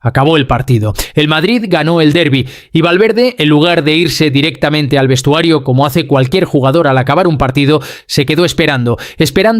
acabó el partido. El Madrid ganó el derbi y Valverde, en lugar de irse directamente al vestuario como hace cualquier jugador al acabar un partido, se quedó esperando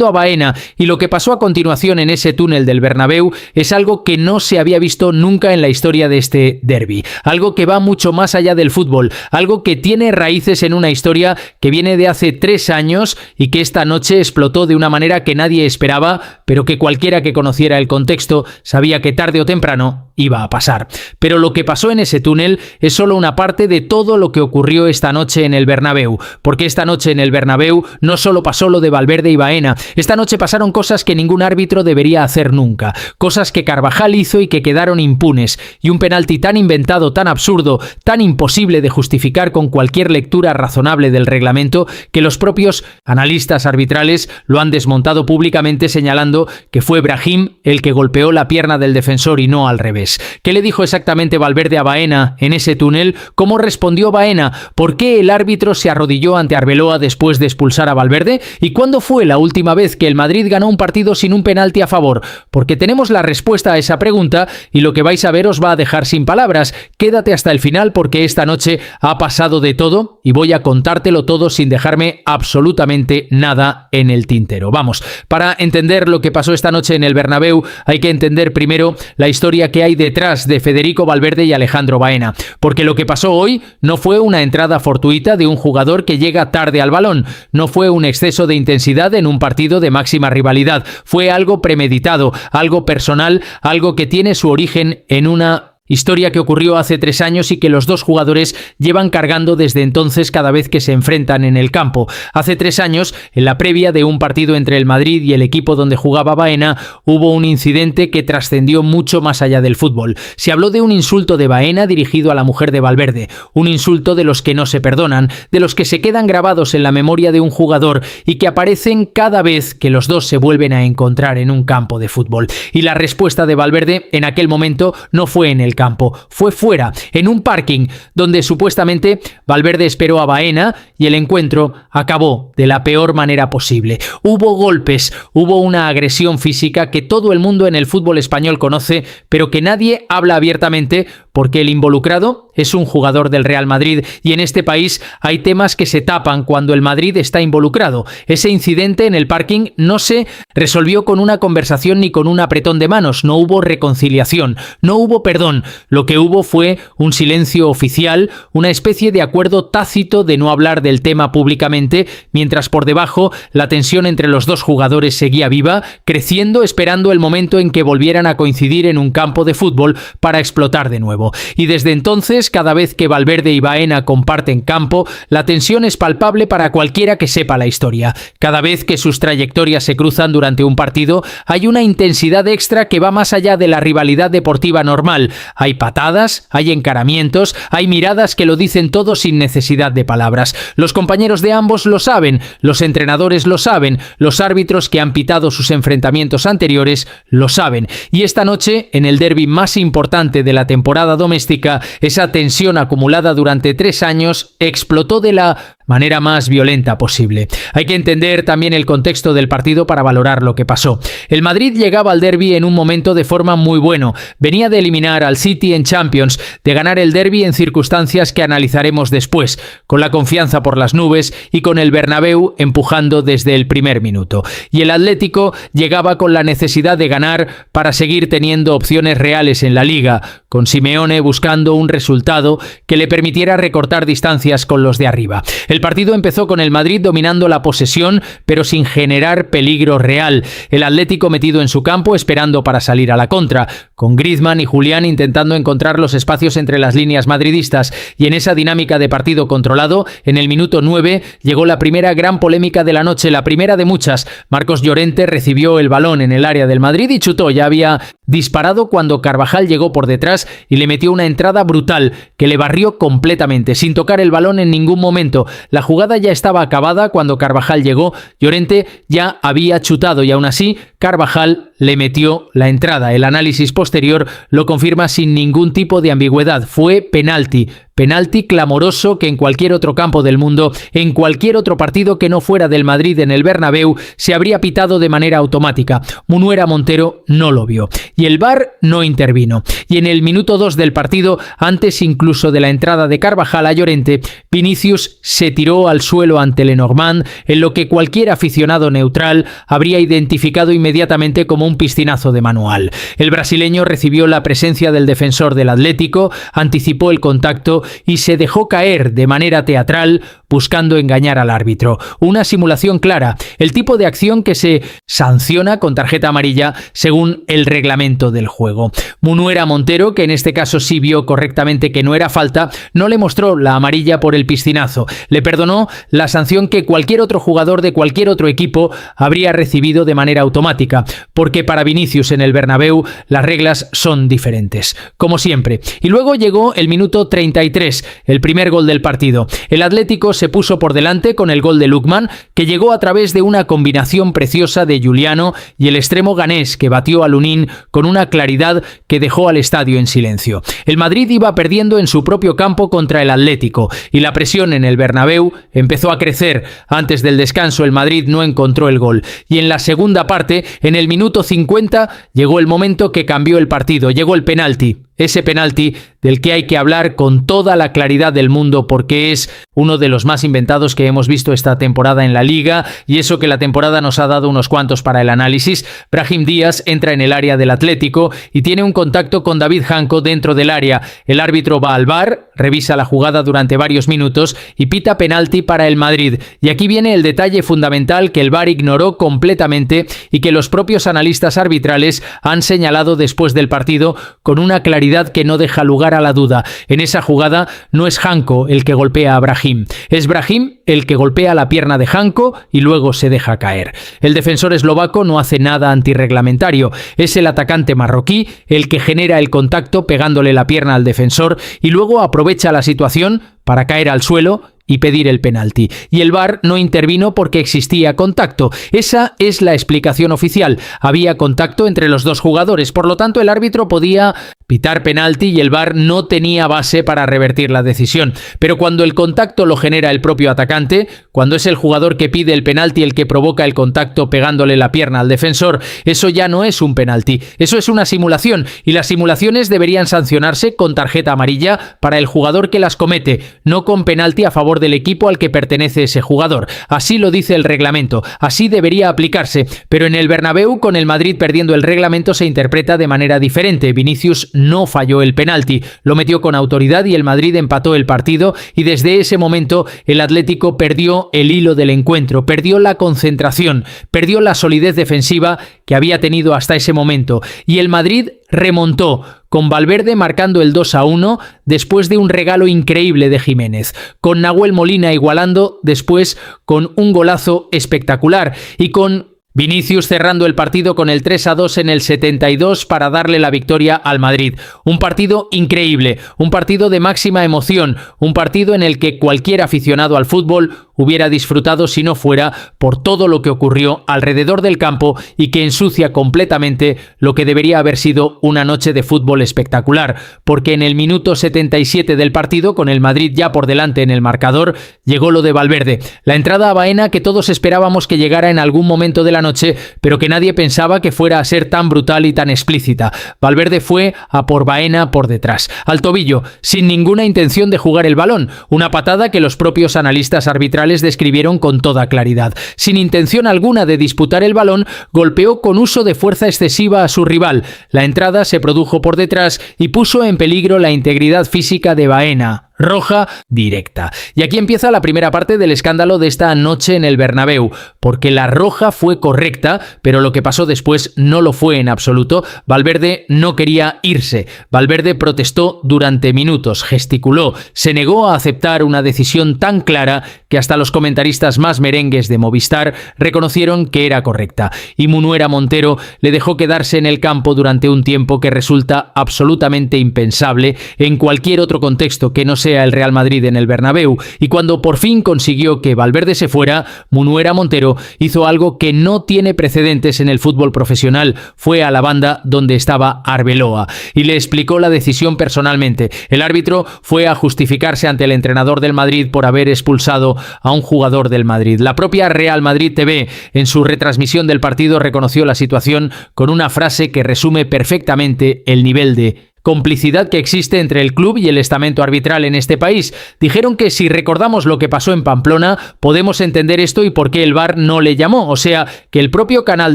a Baena, y lo que pasó a continuación en ese túnel del Bernabéu es algo que no se había visto nunca en la historia de este derbi, algo que va mucho más allá del fútbol, algo que tiene raíces en una historia que viene de hace 3 años y que esta noche explotó de una manera que nadie esperaba, pero que cualquiera que conociera el contexto sabía que tarde o temprano iba a pasar. Pero lo que pasó en ese túnel es solo una parte de todo lo que ocurrió esta noche en el Bernabéu, porque esta noche en el Bernabéu no solo pasó lo de Valverde y Baena, esta noche pasaron cosas que ningún árbitro debería hacer nunca, cosas que Carvajal hizo y que quedaron impunes, y un penalti tan inventado, tan absurdo, tan imposible de justificar con cualquier lectura razonable del reglamento, que los propios analistas arbitrales lo han desmontado públicamente, señalando que fue Brahim el que golpeó la pierna del defensor y no al revés. ¿Qué le dijo exactamente Valverde a Baena en ese túnel? ¿Cómo respondió Baena? ¿Por qué el árbitro se arrodilló ante Arbeloa después de expulsar a Valverde? ¿Y cuándo fue la última vez que el Madrid ganó un partido sin un penalti a favor? Porque tenemos la respuesta a esa pregunta y lo que vais a ver os va a dejar sin palabras. Quédate hasta el final porque esta noche ha pasado de todo y voy a contártelo todo sin dejarme absolutamente nada en el tintero. Vamos, para entender lo que pasó esta noche en el Bernabéu hay que entender primero la historia que hay detrás de Federico Valverde y Alejandro Baena, porque lo que pasó hoy no fue una entrada fortuita de un jugador que llega tarde al balón, no fue un exceso de intensidad en un partido de máxima rivalidad, fue algo premeditado, algo personal, algo que tiene su origen en una historia que ocurrió hace 3 años y que los dos jugadores llevan cargando desde entonces cada vez que se enfrentan en el campo. Hace 3 años, en la previa de un partido entre el Madrid y el equipo donde jugaba Baena, hubo un incidente que trascendió mucho más allá del fútbol. Se habló de un insulto de Baena dirigido a la mujer de Valverde, un insulto de los que no se perdonan, de los que se quedan grabados en la memoria de un jugador y que aparecen cada vez que los dos se vuelven a encontrar en un campo de fútbol. Y la respuesta de Valverde en aquel momento no fue en el campo, fue fuera, en un parking donde supuestamente Valverde esperó a Baena y el encuentro acabó de la peor manera posible. Hubo golpes, hubo una agresión física que todo el mundo en el fútbol español conoce, pero que nadie habla abiertamente porque el involucrado es un jugador del Real Madrid y en este país hay temas que se tapan cuando el Madrid está involucrado. Ese incidente en el parking no se resolvió con una conversación ni con un apretón de manos, no hubo reconciliación, no hubo perdón. Lo que hubo fue un silencio oficial, una especie de acuerdo tácito de no hablar del tema públicamente, mientras por debajo la tensión entre los dos jugadores seguía viva, creciendo, esperando el momento en que volvieran a coincidir en un campo de fútbol para explotar de nuevo. Y desde entonces, cada vez que Valverde y Baena comparten campo, la tensión es palpable para cualquiera que sepa la historia. Cada vez que sus trayectorias se cruzan durante un partido, hay una intensidad extra que va más allá de la rivalidad deportiva normal. Hay patadas, hay encaramientos, hay miradas que lo dicen todo sin necesidad de palabras. Los compañeros de ambos lo saben, los entrenadores lo saben, los árbitros que han pitado sus enfrentamientos anteriores lo saben. Y esta noche, en el derbi más importante de la temporada doméstica, esa tensión acumulada durante 3 años explotó de la manera más violenta posible. Hay que entender también el contexto del partido para valorar lo que pasó. El Madrid llegaba al derbi en un momento de forma muy bueno. Venía de eliminar al City en Champions, de ganar el derbi en circunstancias que analizaremos después, con la confianza por las nubes y con el Bernabéu empujando desde el primer minuto. Y el Atlético llegaba con la necesidad de ganar para seguir teniendo opciones reales en la Liga, con Simeone buscando un resultado que le permitiera recortar distancias con los de arriba. El partido empezó con el Madrid dominando la posesión, pero sin generar peligro real. El Atlético metido en su campo esperando para salir a la contra, con Griezmann y Julián intentando encontrar los espacios entre las líneas madridistas, y en esa dinámica de partido controlado, en el minuto 9 llegó la primera gran polémica de la noche, la primera de muchas. Marcos Llorente recibió el balón en el área del Madrid y chutó. Ya había disparado cuando Carvajal llegó por detrás y le metió una entrada brutal que le barrió completamente, sin tocar el balón en ningún momento. La jugada ya estaba acabada cuando Carvajal llegó, Llorente ya había chutado y aún así Carvajal le metió la entrada. El análisis posterior lo confirma sin ningún tipo de ambigüedad. Fue penalti. penalti clamoroso que en cualquier otro campo del mundo, en cualquier otro partido que no fuera del Madrid en el Bernabéu, se habría pitado de manera automática. Munuera Montero no lo vio y el VAR no intervino. Y en el minuto 2 del partido, antes incluso de la entrada de Carvajal a Llorente, Vinicius se tiró al suelo ante Lenormand en lo que cualquier aficionado neutral habría identificado inmediatamente como un piscinazo de manual. El brasileño recibió la presencia del defensor del Atlético, anticipó el contacto y se dejó caer de manera teatral buscando engañar al árbitro. Una simulación clara, el tipo de acción que se sanciona con tarjeta amarilla según el reglamento del juego. Munuera Montero, que en este caso sí vio correctamente que no era falta, no le mostró la amarilla por el piscinazo. Le perdonó la sanción que cualquier otro jugador de cualquier otro equipo habría recibido de manera automática, porque para Vinicius en el Bernabéu las reglas son diferentes, como siempre. Y luego llegó el minuto 33, el primer gol del partido. El Atlético se puso por delante con el gol de Lookman, que llegó a través de una combinación preciosa de Giuliano y el extremo ganés, que batió a Lunin con una claridad que dejó al estadio en silencio. El Madrid iba perdiendo en su propio campo contra el Atlético y la presión en el Bernabéu empezó a crecer. Antes del descanso el Madrid no encontró el gol y en la segunda parte, en el minuto 50, llegó el momento que cambió el partido, llegó el penalti. Ese penalti del que hay que hablar con toda la claridad del mundo porque es uno de los más inventados que hemos visto esta temporada en la Liga, y eso que la temporada nos ha dado unos cuantos para el análisis. Brahim Díaz entra en el área del Atlético y tiene un contacto con David Janko dentro del área. El árbitro va al VAR, revisa la jugada durante varios minutos y pita penalti para el Madrid. Y aquí viene el detalle fundamental que el VAR ignoró completamente y que los propios analistas arbitrales han señalado después del partido con una claridad que no deja lugar a la duda. En esa jugada no es Janko el que golpea a Brahim, es Brahim el que golpea la pierna de Janko y luego se deja caer. El defensor eslovaco no hace nada antirreglamentario, es el atacante marroquí el que genera el contacto pegándole la pierna al defensor y luego aprovecha la situación para caer al suelo y pedir el penalti. Y el VAR no intervino porque existía contacto. Esa es la explicación oficial. Había contacto entre los dos jugadores, por lo tanto el árbitro podía pitar penalti y el VAR no tenía base para revertir la decisión. Pero cuando el contacto lo genera el propio atacante, cuando es el jugador que pide el penalti el que provoca el contacto pegándole la pierna al defensor, eso ya no es un penalti, eso es una simulación, y las simulaciones deberían sancionarse con tarjeta amarilla para el jugador que las comete, no con penalti a favor del equipo al que pertenece ese jugador. Así lo dice el reglamento, así debería aplicarse, pero en el Bernabéu, con el Madrid perdiendo el reglamento, se interpreta de manera diferente. Vinicius no falló el penalti, lo metió con autoridad y el Madrid empató el partido, y desde ese momento el Atlético perdió el hilo del encuentro, perdió la concentración, perdió la solidez defensiva que había tenido hasta ese momento, y el Madrid remontó, con Valverde marcando el 2-1 después de un regalo increíble de Jiménez, con Nahuel Molina igualando después con un golazo espectacular y con Vinicius cerrando el partido con el 3-2 en el 72 para darle la victoria al Madrid. Un partido increíble, un partido de máxima emoción, un partido en el que cualquier aficionado al fútbol hubiera disfrutado si no fuera por todo lo que ocurrió alrededor del campo y que ensucia completamente lo que debería haber sido una noche de fútbol espectacular, porque en el minuto 77 del partido, con el Madrid ya por delante en el marcador, llegó lo de Valverde, la entrada a Baena que todos esperábamos que llegara en algún momento de la noche, pero que nadie pensaba que fuera a ser tan brutal y tan explícita. Valverde fue a por Baena por detrás, al tobillo, sin ninguna intención de jugar el balón, una patada que los propios analistas arbitrales describieron con toda claridad. Sin intención alguna de disputar el balón, golpeó con uso de fuerza excesiva a su rival. La entrada se produjo por detrás y puso en peligro la integridad física de Baena. Roja directa. Y aquí empieza la primera parte del escándalo de esta noche en el Bernabéu, porque la roja fue correcta, pero lo que pasó después no lo fue en absoluto. Valverde no quería irse. Valverde protestó durante minutos, gesticuló, se negó a aceptar una decisión tan clara que hasta los comentaristas más merengues de Movistar reconocieron que era correcta. Y Munuera Montero le dejó quedarse en el campo durante un tiempo que resulta absolutamente impensable en cualquier otro contexto que no sea sea el Real Madrid en el Bernabéu, y cuando por fin consiguió que Valverde se fuera, Munuera Montero hizo algo que no tiene precedentes en el fútbol profesional. Fue a la banda donde estaba Arbeloa y le explicó la decisión personalmente. El árbitro fue a justificarse ante el entrenador del Madrid por haber expulsado a un jugador del Madrid. La propia Real Madrid TV, en su retransmisión del partido, reconoció la situación con una frase que resume perfectamente el nivel de complicidad que existe entre el club y el estamento arbitral en este país. Dijeron que si recordamos lo que pasó en Pamplona, podemos entender esto y por qué el VAR no le llamó. O sea, que el propio canal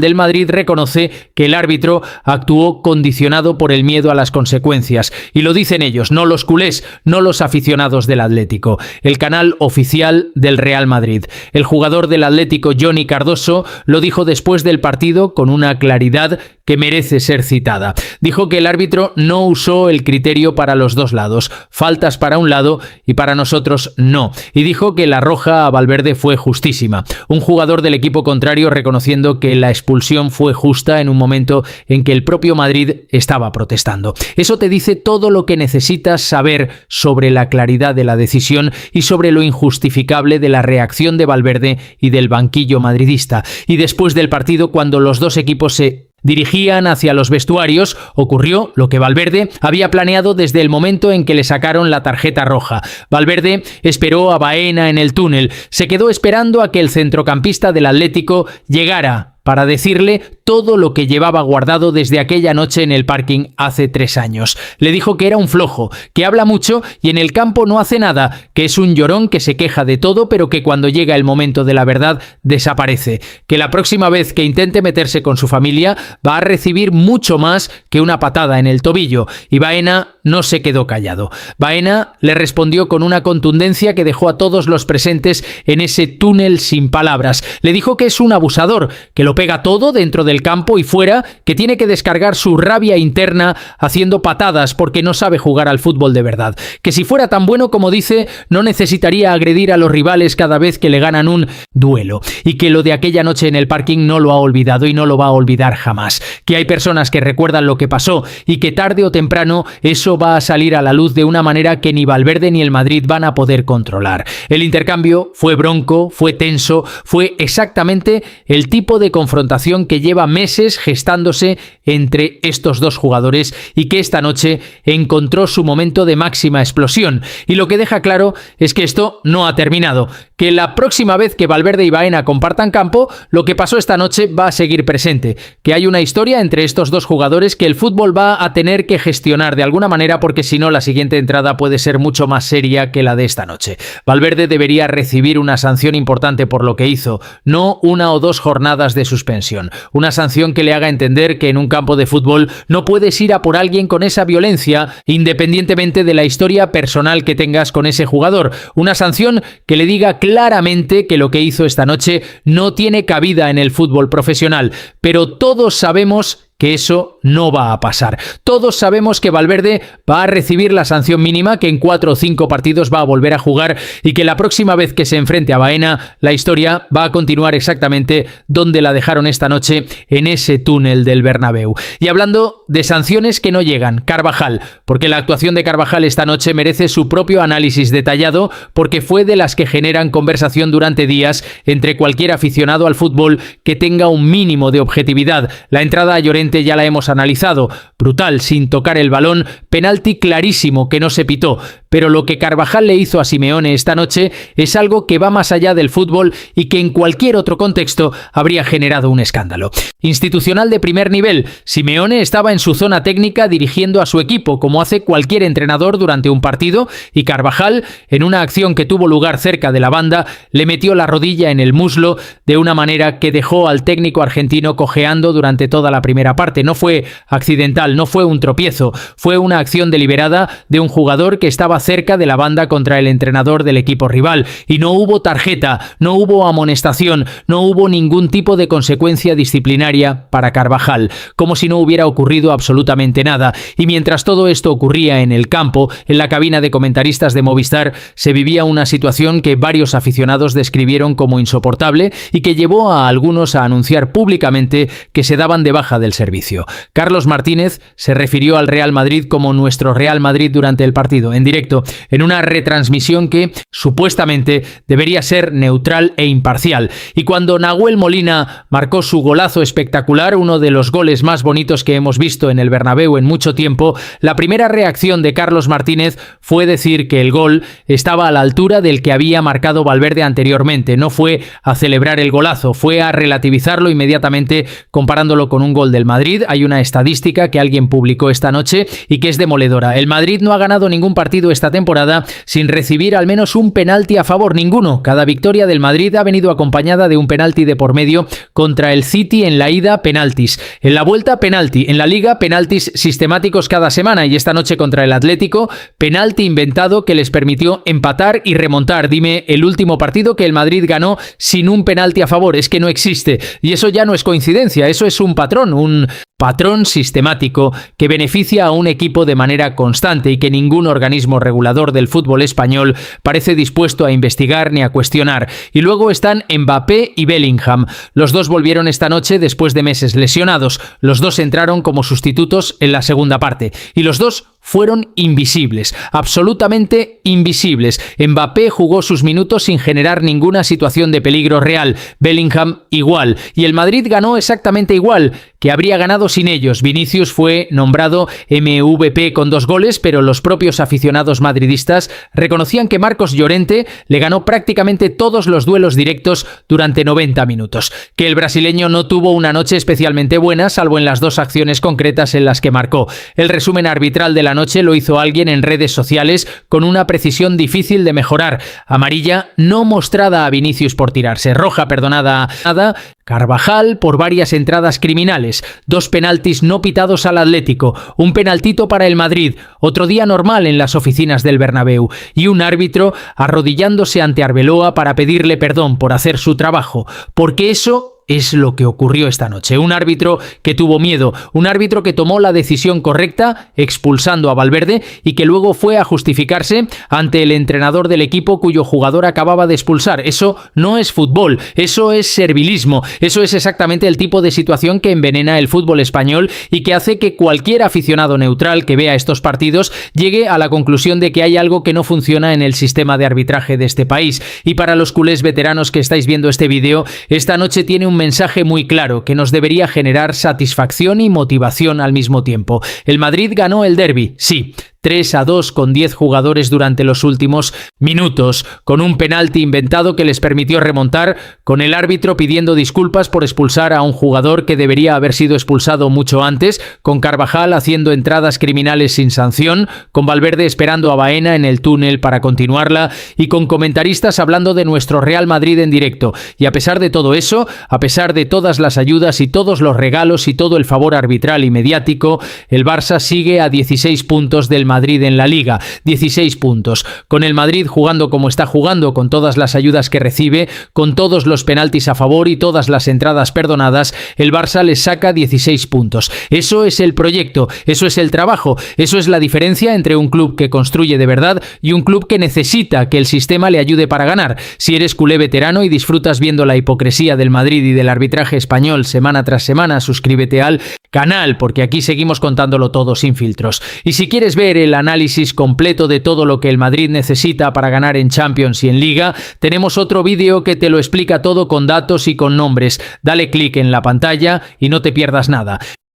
del Madrid reconoce que el árbitro actuó condicionado por el miedo a las consecuencias. Y lo dicen ellos, no los culés, no los aficionados del Atlético. El canal oficial del Real Madrid. El jugador del Atlético, Johnny Cardoso, lo dijo después del partido con una claridad que merece ser citada. Dijo que el árbitro no usó el criterio para los dos lados, faltas para un lado y para nosotros no. Y dijo que la roja a Valverde fue justísima. Un jugador del equipo contrario reconociendo que la expulsión fue justa en un momento en que el propio Madrid estaba protestando. Eso te dice todo lo que necesitas saber sobre la claridad de la decisión y sobre lo injustificable de la reacción de Valverde y del banquillo madridista. Y después del partido, cuando los dos equipos se dirigían hacia los vestuarios, ocurrió lo que Valverde había planeado desde el momento en que le sacaron la tarjeta roja. Valverde esperó a Baena en el túnel, se quedó esperando a que el centrocampista del Atlético llegara para decirle todo lo que llevaba guardado desde aquella noche en el parking hace 3 años. Le dijo que era un flojo, que habla mucho y en el campo no hace nada, que es un llorón que se queja de todo, pero que cuando llega el momento de la verdad desaparece, que la próxima vez que intente meterse con su familia va a recibir mucho más que una patada en el tobillo. Y Baena no se quedó callado. Baena le respondió con una contundencia que dejó a todos los presentes en ese túnel sin palabras. Le dijo que es un abusador, que lo pega todo dentro del campo y fuera, que tiene que descargar su rabia interna haciendo patadas porque no sabe jugar al fútbol de verdad, que si fuera tan bueno como dice, no necesitaría agredir a los rivales cada vez que le ganan un duelo, y que lo de aquella noche en el parking no lo ha olvidado y no lo va a olvidar jamás, que hay personas que recuerdan lo que pasó y que tarde o temprano eso va a salir a la luz de una manera que ni Valverde ni el Madrid van a poder controlar. El intercambio fue bronco, fue tenso, fue exactamente el tipo de confrontación que lleva meses gestándose entre estos dos jugadores y que esta noche encontró su momento de máxima explosión. Y lo que deja claro es que esto no ha terminado, que la próxima vez que Valverde y Baena compartan campo, lo que pasó esta noche va a seguir presente, que hay una historia entre estos dos jugadores que el fútbol va a tener que gestionar de alguna manera, porque si no la siguiente entrada puede ser mucho más seria que la de esta noche. Valverde debería recibir una sanción importante por lo que hizo, no 1 o 2 jornadas de suspensión. Una sanción que le haga entender que en un campo de fútbol no puedes ir a por alguien con esa violencia, independientemente de la historia personal que tengas con ese jugador. Una sanción que le diga claramente que lo que hizo esta noche no tiene cabida en el fútbol profesional. Pero todos sabemos que eso no va a pasar. Todos sabemos que Valverde va a recibir la sanción mínima, que en 4 o 5 partidos va a volver a jugar y que la próxima vez que se enfrente a Baena, la historia va a continuar exactamente donde la dejaron esta noche, en ese túnel del Bernabéu. Y hablando de sanciones que no llegan, Carvajal, porque la actuación de Carvajal esta noche merece su propio análisis detallado, porque fue de las que generan conversación durante días entre cualquier aficionado al fútbol que tenga un mínimo de objetividad. La entrada a Llorente ya la hemos analizado, brutal, sin tocar el balón, penalti clarísimo que no se pitó, pero lo que Carvajal le hizo a Simeone esta noche es algo que va más allá del fútbol y que en cualquier otro contexto habría generado un escándalo. Institucional de primer nivel, Simeone estaba en su zona técnica dirigiendo a su equipo, como hace cualquier entrenador durante un partido, y Carvajal, en una acción que tuvo lugar cerca de la banda, le metió la rodilla en el muslo de una manera que dejó al técnico argentino cojeando durante toda la primera parte. No fue accidental, no fue un tropiezo, fue una acción deliberada de un jugador que estaba cerca de la banda contra el entrenador del equipo rival, y no hubo tarjeta, no hubo amonestación, no hubo ningún tipo de consecuencia disciplinaria para Carvajal, como si no hubiera ocurrido absolutamente nada. Y mientras todo esto ocurría en el campo, en la cabina de comentaristas de Movistar se vivía una situación que varios aficionados describieron como insoportable y que llevó a algunos a anunciar públicamente que se daban de baja del servicio. Carlos Martínez se refirió al Real Madrid como nuestro Real Madrid durante el partido. En directo directo, en una retransmisión que supuestamente debería ser neutral e imparcial. Y cuando Nahuel Molina marcó su golazo espectacular, uno de los goles más bonitos que hemos visto en el Bernabéu en mucho tiempo, la primera reacción de Carlos Martínez fue decir que el gol estaba a la altura del que había marcado Valverde anteriormente. No fue a celebrar el golazo, fue a relativizarlo inmediatamente comparándolo con un gol del Madrid. Hay una estadística que alguien publicó esta noche y que es demoledora. El Madrid no ha ganado ningún partido esta temporada sin recibir al menos un penalti a favor, ninguno. Cada victoria del Madrid ha venido acompañada de un penalti de por medio. Contra el City en la ida, penaltis. En la vuelta, penalti. En la Liga, penaltis sistemáticos cada semana. Y esta noche contra el Atlético, penalti inventado que les permitió empatar y remontar. Dime el último partido que el Madrid ganó sin un penalti a favor. Es que no existe. Y eso ya no es coincidencia, eso es un patrón sistemático que beneficia a un equipo de manera constante y que ningún organismo regulador del fútbol español parece dispuesto a investigar ni a cuestionar. Y luego están Mbappé y Bellingham. Los dos volvieron esta noche después de meses lesionados. Los dos entraron como sustitutos en la segunda parte. Y los dos fueron invisibles, absolutamente invisibles. Mbappé jugó sus minutos sin generar ninguna situación de peligro real. Bellingham igual. Y el Madrid ganó exactamente igual que habría ganado sin ellos. Vinicius fue nombrado MVP con 2 goles, pero los propios aficionados madridistas reconocían que Marcos Llorente le ganó prácticamente todos los duelos directos durante 90 minutos. Que el brasileño no tuvo una noche especialmente buena, salvo en las 2 acciones concretas en las que marcó. El resumen arbitral de la noche lo hizo alguien en redes sociales con una precisión difícil de mejorar. Amarilla no mostrada a Vinicius por tirarse, roja perdonada a Carvajal por varias entradas criminales, 2 penaltis no pitados al Atlético, un penaltito para el Madrid, otro día normal en las oficinas del Bernabéu, y un árbitro arrodillándose ante Arbeloa para pedirle perdón por hacer su trabajo, porque eso es lo que ocurrió esta noche. Un árbitro que tuvo miedo, un árbitro que tomó la decisión correcta expulsando a Valverde y que luego fue a justificarse ante el entrenador del equipo cuyo jugador acababa de expulsar. Eso no es fútbol, eso es servilismo, eso es exactamente el tipo de situación que envenena el fútbol español y que hace que cualquier aficionado neutral que vea estos partidos llegue a la conclusión de que hay algo que no funciona en el sistema de arbitraje de este país. Y para los culés veteranos que estáis viendo este vídeo, esta noche tiene un mensaje muy claro que nos debería generar satisfacción y motivación al mismo tiempo. El Madrid ganó el derbi, sí, 3-2 con 10 jugadores durante los últimos minutos, con un penalti inventado que les permitió remontar, con el árbitro pidiendo disculpas por expulsar a un jugador que debería haber sido expulsado mucho antes, con Carvajal haciendo entradas criminales sin sanción, con Valverde esperando a Baena en el túnel para continuarla y con comentaristas hablando de nuestro Real Madrid en directo. Y a pesar de todo eso, a pesar de todas las ayudas y todos los regalos y todo el favor arbitral y mediático, el Barça sigue a 16 puntos del Madrid en la Liga, 16 puntos. Con el Madrid jugando como está jugando, con todas las ayudas que recibe, con todos los penaltis a favor y todas las entradas perdonadas, el Barça les saca 16 puntos. Eso es el proyecto, eso es el trabajo, eso es la diferencia entre un club que construye de verdad y un club que necesita que el sistema le ayude para ganar. Si eres culé veterano y disfrutas viendo la hipocresía del Madrid y del arbitraje español semana tras semana, suscríbete al canal, porque aquí seguimos contándolo todo sin filtros. Y si quieres ver el análisis completo de todo lo que el Madrid necesita para ganar en Champions y en Liga, tenemos otro vídeo que te lo explica todo con datos y con nombres. Dale clic en la pantalla y no te pierdas nada.